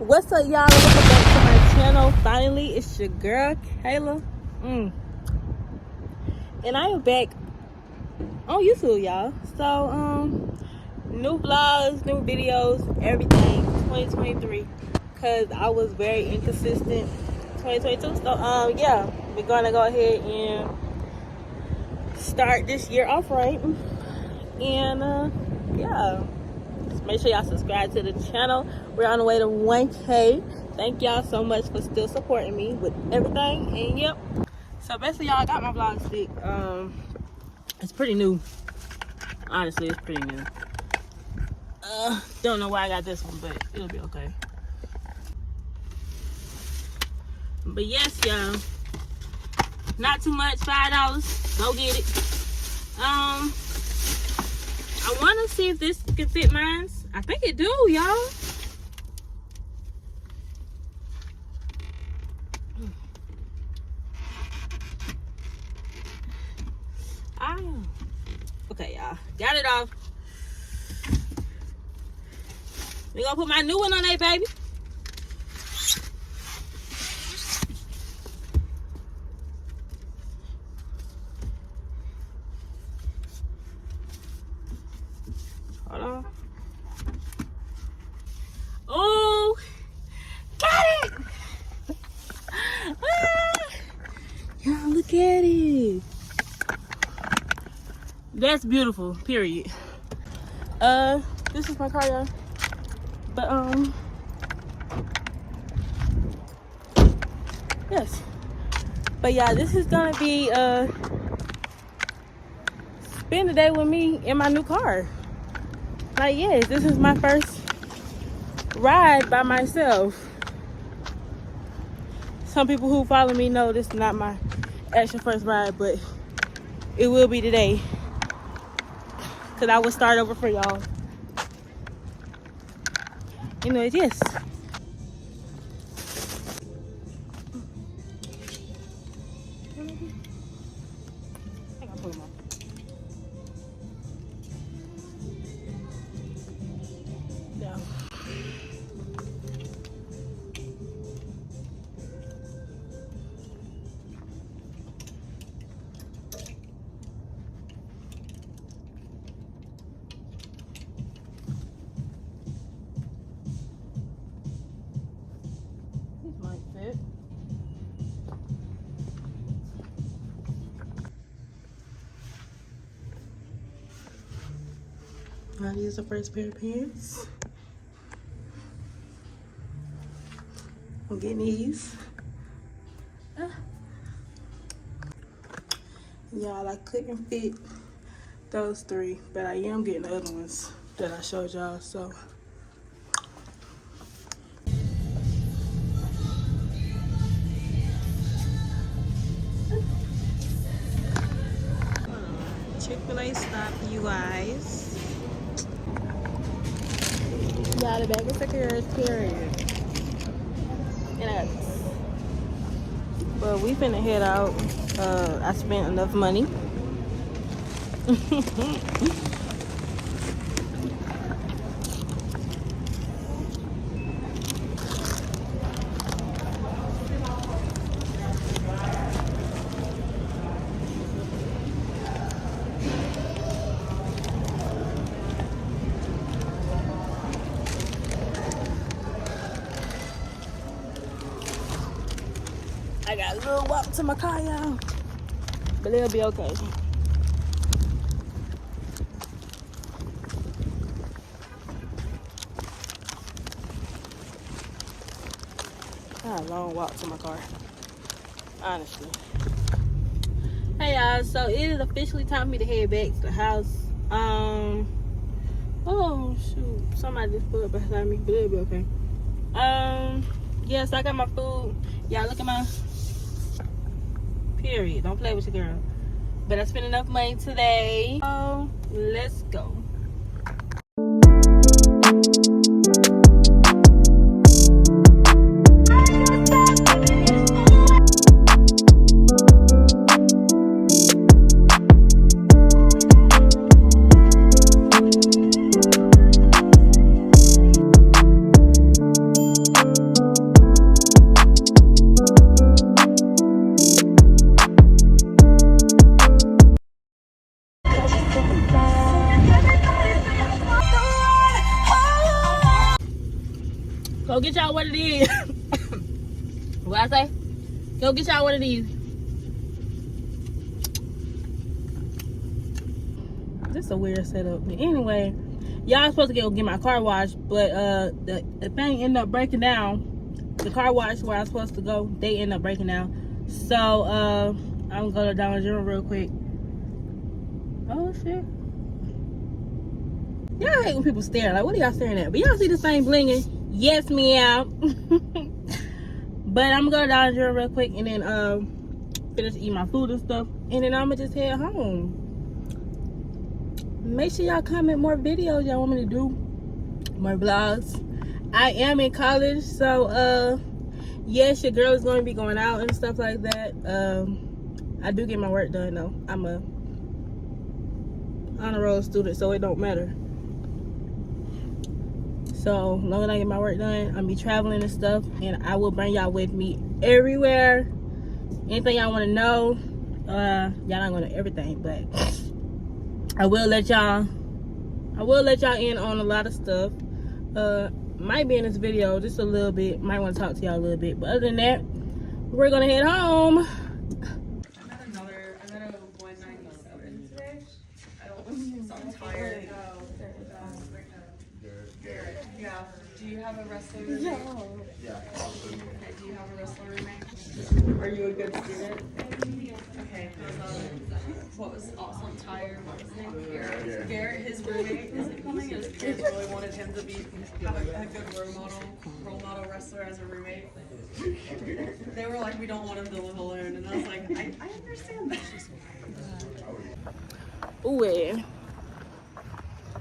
What's up, y'all? Welcome back to my channel. Finally, it's your girl Kayla, and I am back on YouTube, y'all. So new vlogs, new videos, everything 2023, because I was very inconsistent 2022. So yeah, we're gonna go ahead and start this year off right. And yeah, just make sure y'all subscribe to the channel. We're on the way to 1K. Thank y'all so much for still supporting me with everything. And yep, so basically, y'all, I got my vlog stick. It's pretty new. Honestly, it's pretty new. Don't know why I got this one, but it'll be okay. But yes, y'all, not too much, $5. Go get it. I want to see if this can fit mine. I think it do, y'all. Okay, y'all, got it off. We gonna put my new one on there, baby. Hold on. Oh, got it! Y'all, look at it. That's beautiful, period. This is my car, y'all. But yes. But yeah, this is gonna be spend the day with me in my new car. Like, yes, this is my first ride by myself. Some people who follow me know this is not my actual first ride, but it will be today, because I will start over for y'all. Anyways, yes. I gotta put them on. Yeah. Now these are the first pair of pants. I'm getting these. Y'all, I couldn't fit those three, but I am getting the other ones that I showed y'all, so. Chick-fil-A stop, you guys. Yeah, the bag is secure, period. And but we finna head out. I spent enough money. I got a little walk to my car, y'all, but it'll be okay. I got a long walk to my car, honestly. Hey y'all, so it is officially time for me to head back to the house. Oh shoot, somebody just pulled up behind me, but it'll be okay. Yes, I got my food. Y'all, look at my period. Don't play with your girl. But I spent enough money today. So let's go. Go get y'all what it is. What I say? Go get y'all what it is. This is a weird setup. But anyway, y'all supposed to go get my car washed, but the thing ended up breaking down. The car wash where I was supposed to go, they ended up breaking down. So I'm gonna go to Dollar General real quick. Oh shit. Y'all hate when people stare. Like, what are y'all staring at? But y'all see the same blinging? Yes, meow. But I'm gonna go to Dollar General real quick and then finish eating my food and stuff. And then I'm gonna just head home. Make sure y'all comment more videos y'all want me to do. More vlogs. I am in college, so yes, your girl is going to be going out and stuff like that. I do get my work done though. I'm a honor roll student, so it don't matter. So as long as I get my work done, I'm be traveling and stuff, and I will bring y'all with me everywhere. Anything y'all want to know, y'all not gonna know everything, but I will let y'all in on a lot of stuff. Might be in this video just a little bit. Might want to talk to y'all a little bit, but other than that, we're gonna head home. I met a 197 today. I'm tired. Garrett. Yeah. Do you have a wrestler roommate? Yeah. Okay, do you have a wrestler roommate? Are you a good student? Okay. What was also tired? What was his name? Garrett, his roommate isn't coming. His parents really wanted him to have a good role model wrestler as a roommate. They were like, we don't want him to live alone, and I was like, I understand that. Ooh, yeah.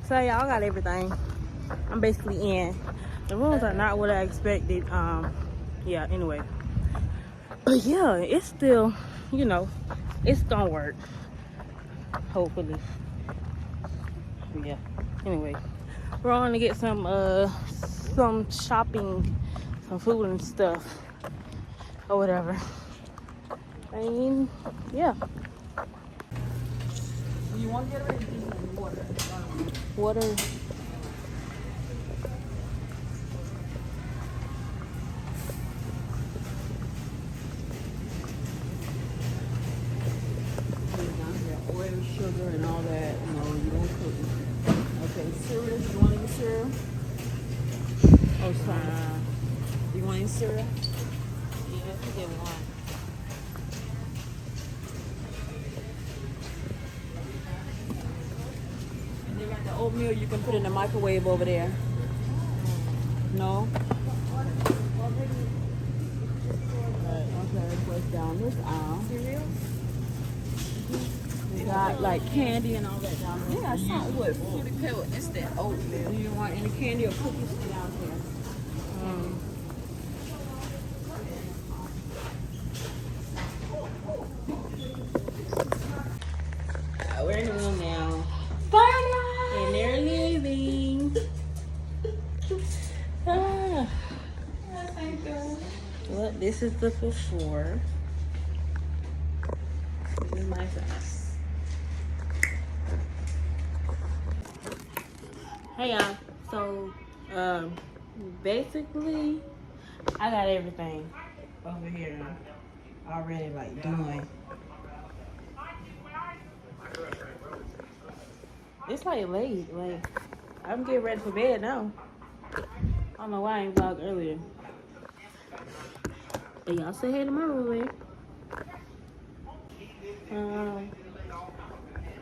So y'all got everything. I'm basically in. The rooms are not what I expected. Yeah, anyway. But yeah, it's still, you know, it's gonna work. Hopefully. Yeah. Anyway, we're on to get some shopping, some food and stuff, or whatever. I mean, yeah. You want to get rid of water? Water. Oil, sugar, and all that. No, you don't cook it. Okay, cereal. You want any cereal? Oh, sorry. You want any cereal? Yeah, let's get one. And they got the oatmeal you can put in the microwave over there. No? Okay, what's down this aisle? Cereal? We got like candy and all that down there. Yeah, something with Fruity Pebble instant oatmeal. You don't want any candy or cookies down here? We're in the room now. Bye, And they're leaving. Well, this is the before. This is my class. Hey y'all. So, basically, I got everything over here already like done. It's like late. Like, I'm getting ready for bed now. I don't know why I ain't vlogged earlier. But y'all say hey to my roommate.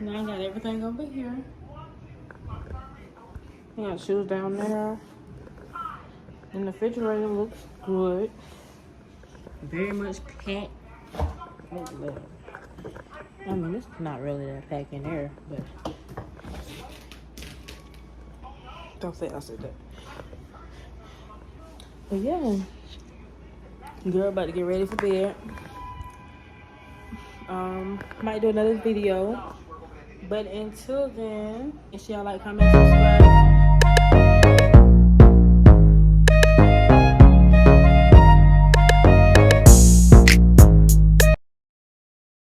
Now I got everything over here. I got shoes down there. And the refrigerator looks good. Very much packed. Oh, Lord. I mean, it's not really that packed in there, but don't say I said that. But yeah, girl about to get ready for bed. Might do another video, but until then, make sure y'all like, comment, subscribe.